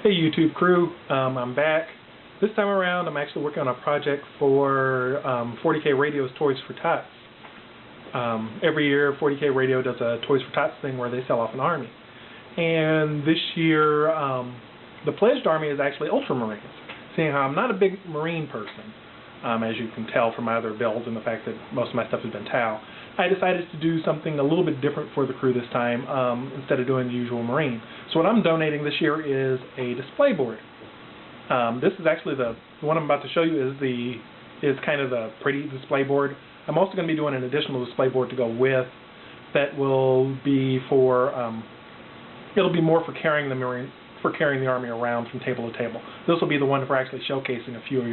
Hey YouTube crew, I'm back. This time around I'm actually working on a project for 40K Radio's Toys for Tots. Every year 40K Radio does a Toys for Tots thing where they sell off an army. And this year the pledged army is actually Ultramarines. Seeing how I'm not a big Marine person, as you can tell from my other builds and the fact that most of my stuff has been Tau, I decided to do something a little bit different for the crew this time instead of doing the usual Marine. So what I'm donating this year is a display board. This is actually the one I'm about to show you is kind of the pretty display board. I'm also going to be doing an additional display board to go with that will be for it'll be more for carrying the army around from table to table. This will be the one for actually showcasing a few of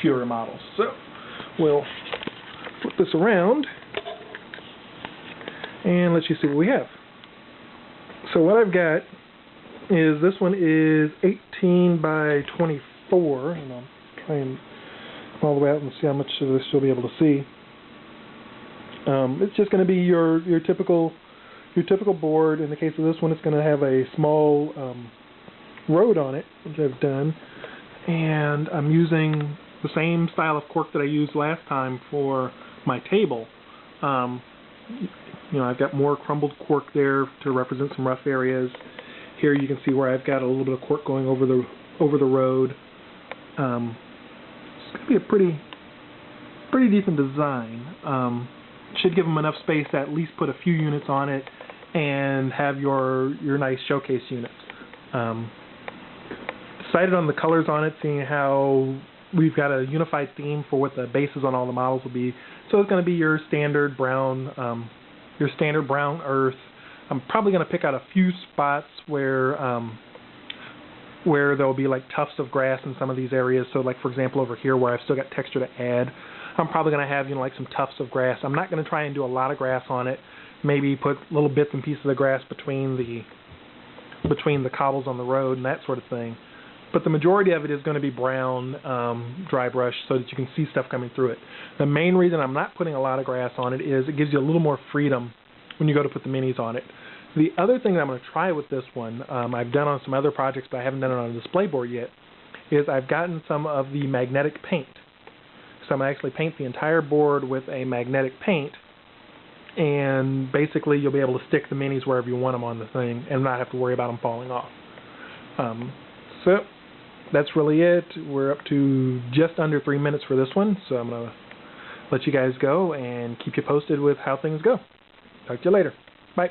your models. So we'll flip this around and let you see what we have. So what I've got is this one is 18 by 24, and I'll try and come all the way out and see how much of this you'll be able to see. It's just going to be your typical board. In the case of this one, it's going to have a small road on it, which I've done, and I'm using the same style of cork that I used last time for my table. You know, I've got more crumbled cork there to represent some rough areas. Here you can see where I've got a little bit of cork going over the road. It's going to be a pretty decent design. Should give them enough space to at least put a few units on it and have your nice showcase units. Decided on the colors on it, seeing how we've got a unified theme for what the bases on all the models will be. So it's going to be your standard brown earth. I'm probably going to pick out a few spots where there'll be like tufts of grass in some of these areas. So like for example over here where I've still got texture to add, I'm probably going to have like some tufts of grass. I'm not going to try and do a lot of grass on it. Maybe put little bits and pieces of grass between the cobbles on the road and that sort of thing. But the majority of it is going to be brown dry brush so that you can see stuff coming through it. The main reason I'm not putting a lot of grass on it is it gives you a little more freedom when you go to put the minis on it. The other thing that I'm going to try with this one, I've done on some other projects but I haven't done it on a display board yet, is I've gotten some of the magnetic paint. So I'm going to actually paint the entire board with a magnetic paint, and basically you'll be able to stick the minis wherever you want them on the thing and not have to worry about them falling off. So that's really it. We're up to just under 3 minutes for this one, so I'm going to let you guys go and keep you posted with how things go. Talk to you later. Bye.